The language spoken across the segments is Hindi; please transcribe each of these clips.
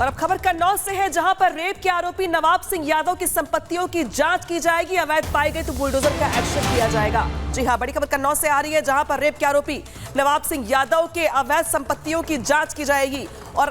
और अब खबर कन्नौज से है, जहां पर रेप के आरोपी नवाब सिंह यादव की संपत्तियों की जांच की जाएगी। अवैध पाई गई तो बुलडोजर का एक्शन किया जाएगा। जी हां, बड़ी खबर कन्नौज से आ रही है, जहां पर रेप के आरोपी नवाब सिंह यादव के अवैध संपत्तियों की जांच की जाएगी और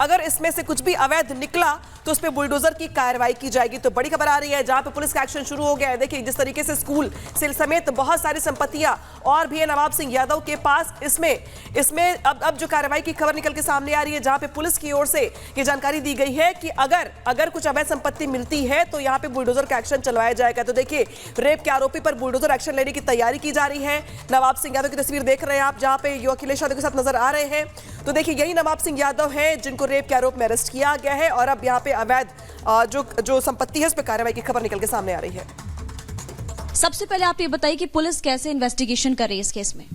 अगर इसमें से कुछ भी अवैध निकला तो उस पर बुलडोजर की कार्रवाई की जाएगी। तो बड़ी खबर आ रही है, जहां पे पुलिस का एक्शन शुरू हो गया है। देखिए, जिस तरीके से स्कूल से समेत बहुत सारी संपत्तियां और भी है नवाब सिंह यादव के पास। इसमें अब जो कार्रवाई की खबर निकल के सामने आ रही है, जहां पे पुलिस की ओर से ये जानकारी दी गई है कि अगर कुछ अवैध संपत्ति मिलती है तो यहाँ पे बुलडोजर का एक्शन चलवाया जाएगा। तो देखिए, रेप के आरोपी पर बुलडोजर एक्शन लेने की तैयारी की जा रही है। नवाब सिंह यादव की तस्वीर देख रहे हैं आप, जहां पे यो अखिलेश यादव के साथ नजर आ रहे हैं। तो देखिए, यही नवाब सिंह यादव है जिनको रेप के आरोप में अरेस्ट किया गया है और अब यहाँ पे अवैध जो संपत्ति है उस पर कार्रवाई की खबर निकल के सामने आ रही है। सबसे पहले आप ये बताइए कि पुलिस कैसे इन्वेस्टिगेशन कर रही है इस केस में?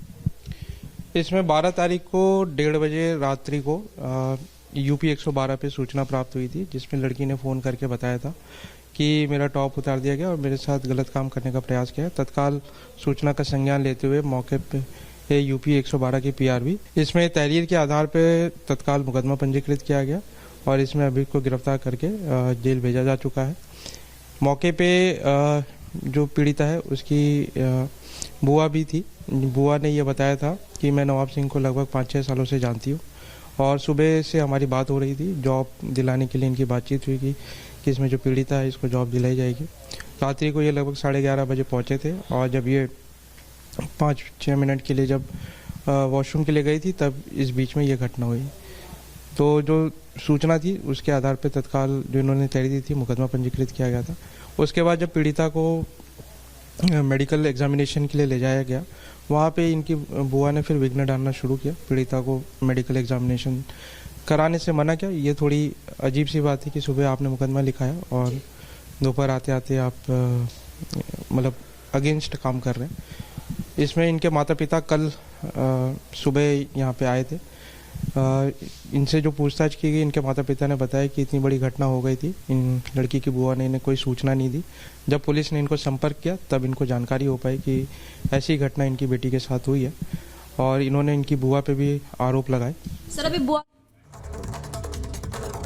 इसमें 12 तारीख को 1:30 बजे रात्रि को यूपी 112 पे सूचना प्राप्त हुई थी, जिसमें लड़की ने फोन करके बताया था कि मेरा टॉप उतार दिया गया और मेरे साथ गलत काम करने का प्रयास किया। तत्काल सूचना का संज्ञान लेते हुए मौके पे यूपी 112 की पीआरवी, इसमें तहरीर के आधार पर तत्काल मुकदमा पंजीकृत किया गया और इसमें अभियुक्त को गिरफ्तार करके जेल भेजा जा चुका है। मौके पे जो पीड़िता है उसकी बुआ भी थी। बुआ ने यह बताया था कि मैं नवाब सिंह को लगभग 5-6 सालों से जानती हूँ और सुबह से हमारी बात हो रही थी। जॉब दिलाने के लिए इनकी बातचीत हुई कि इसमें जो पीड़िता है इसको जॉब दिलाई जाएगी। रात्रि को ये लगभग 11:30 बजे पहुँचे थे और जब ये 5-6 मिनट के लिए जब वॉशरूम के लिए गई थी तब इस बीच में ये घटना हुई। तो जो सूचना थी उसके आधार पर तत्काल जो इन्होंने तहरीर दी थी मुकदमा पंजीकृत किया गया था। उसके बाद जब पीड़िता को मेडिकल एग्जामिनेशन के लिए ले जाया गया, वहाँ पे इनकी बुआ ने फिर विघ्न डालना शुरू किया। पीड़िता को मेडिकल एग्जामिनेशन कराने से मना किया। ये थोड़ी अजीब सी बात थी कि सुबह आपने मुकदमा लिखाया और दोपहर आते आते आप मतलब अगेंस्ट काम कर रहे हैं। इसमें इनके माता पिता कल सुबह यहाँ पे आए थे। इनसे जो पूछताछ की गई, इनके माता पिता ने बताया कि इतनी बड़ी घटना हो गई थी, इन लड़की की बुआ ने इन्हें कोई सूचना नहीं दी। जब पुलिस ने इनको संपर्क किया तब इनको जानकारी हो पाई कि ऐसी घटना इनकी बेटी के साथ हुई है और इन्होंने इनकी बुआ पे भी आरोप लगाए। सर, अभी बुआ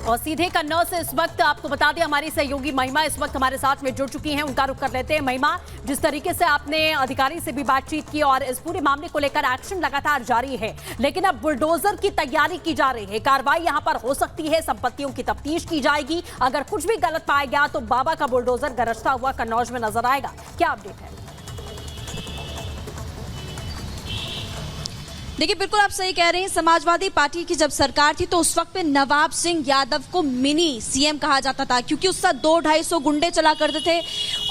और सीधे कन्नौज से इस वक्त आपको बता दें, हमारी सहयोगी महिमा इस वक्त हमारे साथ में जुड़ चुकी हैं। उनका रुख कर लेते हैं। महिमा, जिस तरीके से आपने अधिकारी से भी बातचीत की और इस पूरे मामले को लेकर एक्शन लगातार जारी है, लेकिन अब बुलडोजर की तैयारी की जा रही है। कार्रवाई यहां पर हो सकती है, संपत्तियों की तफ्तीश की जाएगी। अगर कुछ भी गलत पाया गया तो बाबा का बुलडोजर गरजता हुआ कन्नौज में नजर आएगा। क्या अपडेट है? देखिए, बिल्कुल आप सही कह रहे हैं। समाजवादी पार्टी की जब सरकार थी तो उस वक्त पे नवाब सिंह यादव को मिनी सीएम कहा जाता था, क्योंकि उस साथ 200-250 गुंडे चला करते थे।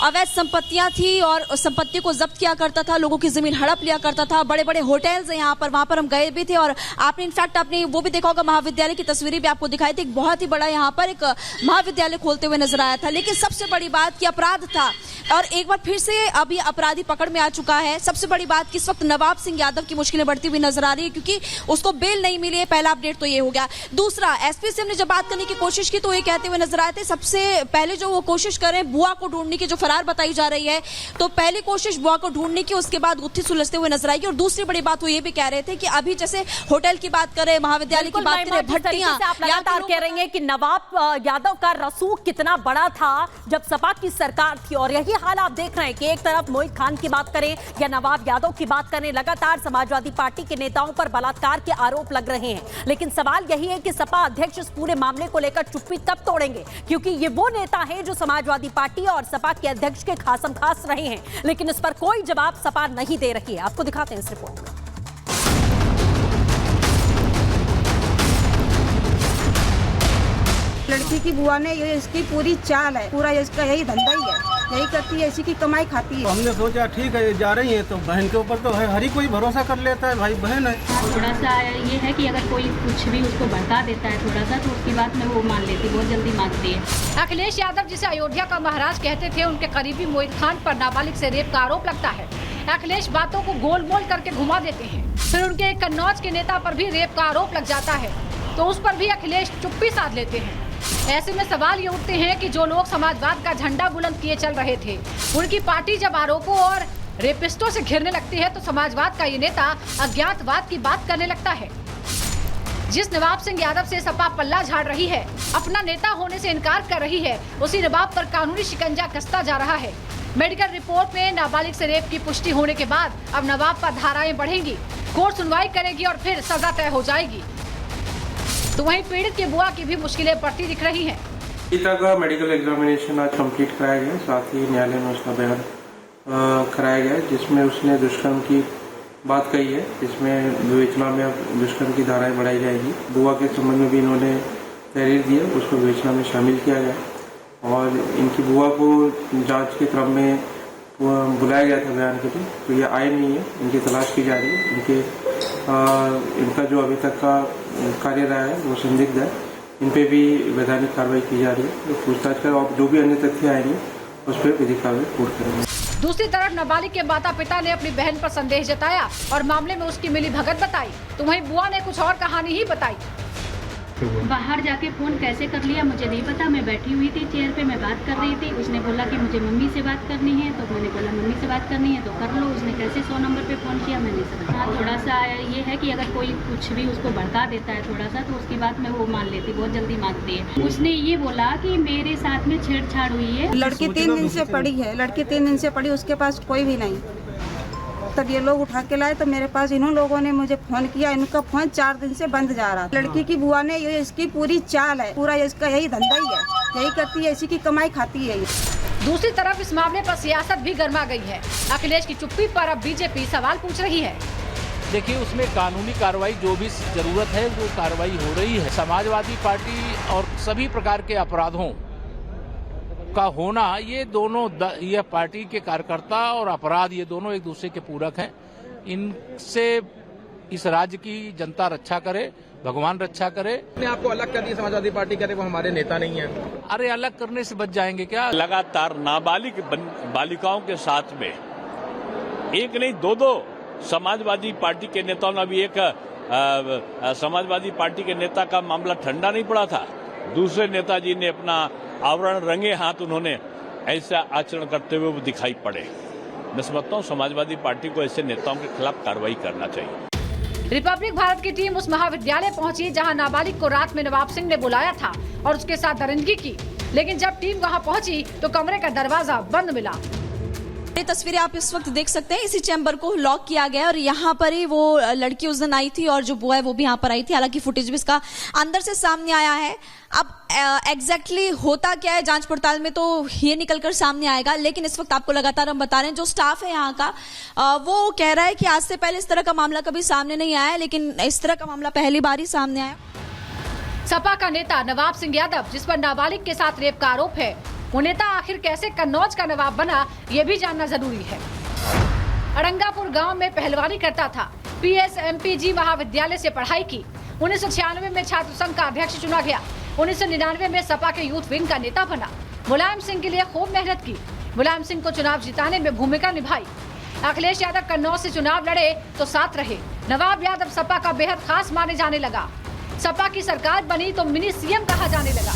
अवैध संपत्तियां थी और संपत्ति को जब्त किया करता था, लोगों की जमीन हड़प लिया करता था। बड़े बड़े होटल्स हैं यहाँ पर, वहां पर हम गए भी थे और आपने इनफैक्ट आपने वो भी देखा होगा, महाविद्यालय की तस्वीरें भी आपको दिखाई थी। बहुत ही बड़ा यहाँ पर एक महाविद्यालय खोलते हुए नजर आया था। लेकिन सबसे बड़ी बात की अपराध था और एक बार फिर से अभी अपराधी पकड़ में आ चुका है। सबसे बड़ी बात कि इस वक्त नवाब सिंह यादव की मुश्किलें बढ़ती हुई नजर आ रही है, क्योंकि उसको बेल नहीं मिली है। पहला अपडेट तो ये हो गया। दूसरा, एसपी से हमने जब बात करने की कोशिश की तो ये कहते हुए नजर आए थे, सबसे पहले जो वो कोशिश करें बुआ को ढूंढने की, जो फरार बताई जा रही है, तो पहली कोशिश बुआ को ढूंढने की, उसके बाद गुत्थी सुलझते हुए नजर आएगी। और दूसरी बड़ी बात वो ये भी कह रहे थे कि अभी जैसे होटल की बात करें, महाविद्यालय की बात करें, भट्टियां, आप लगातार कह रही हैं कि नवाब यादव का रसूख कितना बड़ा था जब सपा की सरकार थी, और यही हाल आप देख रहे हैं कि एक तरफ मोहित खान की बात करें या नवाब यादव की बात करें, लगातार समाजवादी पार्टी के नेताओं पर बलात्कार के आरोप लग रहे हैं। लेकिन सवाल यही है कि सपा अध्यक्ष इस पूरे मामले को लेकर चुप्पी तब तोड़ेंगे, क्योंकि ये वो नेता हैं जो समाजवादी पार्टी और सपा के अध्यक्ष के खासम खास रहे हैं, लेकिन इस पर कोई जवाब सपा नहीं दे रही है। आपको दिखाते हैं इस रिपोर्ट में। लड़की की बुआ ने ये इसकी पूरी चाल है, पूरा इसका यही धंधा ही है, यही करती है, इसी की कमाई खाती है। तो हमने सोचा ठीक है, जा रही है तो बहन के ऊपर तो है, हर ही कोई भरोसा कर लेता है, भाई बहन है। थोड़ा सा ये है कि अगर कोई कुछ भी उसको भड़का देता है थोड़ा सा, तो उसकी बात में वो मान लेती, बहुत जल्दी मानती है। अखिलेश यादव जिसे अयोध्या का महाराज कहते थे, उनके करीबी मोहित खान पर नाबालिग से रेप का आरोप लगता है। अखिलेश बातों को गोल मोल करके घुमा देते हैं। फिर उनके कन्नौज के नेता पर भी रेप का आरोप लग जाता है तो उस पर भी अखिलेश चुप्पी साध लेते हैं। ऐसे में सवाल ये उठते हैं कि जो लोग समाजवाद का झंडा बुलंद किए चल रहे थे, उनकी पार्टी जब आरोपों और रेपिस्टों से घिरने लगती है तो समाजवाद का ये नेता अज्ञातवाद की बात करने लगता है। जिस नवाब सिंह यादव से सपा पल्ला झाड़ रही है, अपना नेता होने से इनकार कर रही है, उसी नवाब पर कानूनी शिकंजा कसता जा रहा है। मेडिकल रिपोर्ट में नाबालिग से रेप की पुष्टि होने के बाद अब नवाब पर धाराएं बढ़ेंगी, कोर्ट सुनवाई करेगी और फिर सजा तय हो जाएगी। तो वहीं पीड़ित की बुआ की भी मुश्किलें बढ़ती दिख रही हैं। गीता का मेडिकल एग्जामिनेशन आज कंप्लीट कराया गया, साथ ही न्यायालय में उसका बयान कराया गया, जिसमें उसने दुष्कर्म की बात कही है। इसमें विवेचना में अब दुष्कर्म की धाराएं बढ़ाई जाएगी। बुआ के संबंध में भी इन्होंने तहरीर दी है, उसको विवेचना में शामिल किया गया और इनकी बुआ को जांच के क्रम में बुलाया गया था बयान के लिए, तो ये आए नहीं है, इनकी तलाश की जा रही है। इनका जो अभी तक का कार्य रहा है वो संदिग्ध है, इन पे भी वैधानिक कार्रवाई की जा रही है। पूछताछ कर और जो भी अन्य तथ्य आएंगे उस पर विधिक कार्रवाई पूर्ण करेंगे। दूसरी तरफ नाबालिग के माता पिता ने अपनी बहन पर संदेह जताया और मामले में उसकी मिली भगत बताई, तो वहीं बुआ ने कुछ और कहानी ही बताई। बाहर जाके फ़ोन कैसे कर लिया मुझे नहीं पता। मैं बैठी हुई थी चेयर पे, मैं बात कर रही थी। उसने बोला कि मुझे मम्मी से बात करनी है, तो मैंने बोला मम्मी से बात करनी है तो कर लो। उसने कैसे 100 नंबर पे फ़ोन किया मैंने समझा। हाँ, थोड़ा सा ये है कि अगर कोई कुछ भी उसको भड़का देता है थोड़ा सा, तो उसकी बात में वो मान लेती, बहुत जल्दी मानती है। उसने ये बोला कि मेरे साथ में छेड़छाड़ हुई है। लड़की 3 दिन से पड़ी है, लड़की 3 दिन से पड़ी, उसके पास कोई भी नहीं। तब ये लोग उठा के लाए तो मेरे पास इन्हों लोगों ने मुझे फोन किया। इनका फोन 4 दिन से बंद जा रहा था। लड़की की बुआ ने ये इसकी पूरी चाल है, पूरा इसका यही धंधा ही है, यही करती है, इसी की कमाई खाती है। दूसरी तरफ इस मामले पर सियासत भी गर्मा गई है। अखिलेश की चुप्पी पर अब बीजेपी सवाल पूछ रही है। देखिए, उसमें कानूनी कार्रवाई जो भी जरूरत है वो कार्रवाई हो रही है। समाजवादी पार्टी और सभी प्रकार के अपराधों का होना, ये दोनों ये पार्टी के कार्यकर्ता और अपराध ये दोनों एक दूसरे के पूरक हैं। इनसे इस राज्य की जनता रक्षा करे, भगवान रक्षा करे। अपने आपको अलग कर दिया समाजवादी पार्टी करे, वो हमारे नेता नहीं है। अरे अलग करने से बच जाएंगे क्या? लगातार नाबालिग बालिकाओं के साथ में एक नहीं दो समाजवादी पार्टी के नेताओं ने भी एक समाजवादी पार्टी के नेता का मामला ठंडा नहीं पड़ा था। दूसरे नेताजी ने अपना आवरण रंगे हाथ उन्होंने ऐसा आचरण करते हुए वो दिखाई पड़े। मैं समझता हूँ समाजवादी पार्टी को ऐसे नेताओं के खिलाफ कार्रवाई करना चाहिए। रिपब्लिक भारत की टीम उस महाविद्यालय पहुंची जहां नाबालिग को रात में नवाब सिंह ने बुलाया था और उसके साथ दरिंदगी की, लेकिन जब टीम वहां पहुंची तो कमरे का दरवाजा बंद मिला। ये तस्वीरें आप इस वक्त देख सकते हैं। इसी चैम्बर को लॉक किया गया और यहाँ पर ही वो लड़की उस दिन आई थी और जो बुआ है वो भी यहाँ पर आई थी। हालांकि फुटेज भी इसका अंदर से सामने आया है। अब एग्जैक्टली होता क्या है जांच पड़ताल में तो ये निकलकर सामने आएगा, लेकिन इस वक्त आपको लगातार हम बता रहे हैं जो स्टाफ है यहाँ का वो कह रहा है कि आज से पहले इस तरह का मामला कभी सामने नहीं आया, लेकिन इस तरह का मामला पहली बार ही सामने आया। सपा का नेता नवाब सिंह यादव, जिस पर नाबालिग के साथ रेप का आरोप है, वो नेता आखिर कैसे कन्नौज का नवाब बना, ये भी जानना जरूरी है। अड़ंगापुर गांव में पहलवानी करता था। PSMPG महाविद्यालय से पढ़ाई की। 1996 में छात्र संघ का अध्यक्ष चुना गया। 1999 में सपा के यूथ विंग का नेता बना। मुलायम सिंह के लिए खूब मेहनत की। मुलायम सिंह को चुनाव जिताने में भूमिका निभाई। अखिलेश यादव कन्नौज से चुनाव लड़े तो साथ रहे। नवाब यादव सपा का बेहद खास माने जाने लगा। सपा की सरकार बनी तो मिनी CM कहा जाने लगा।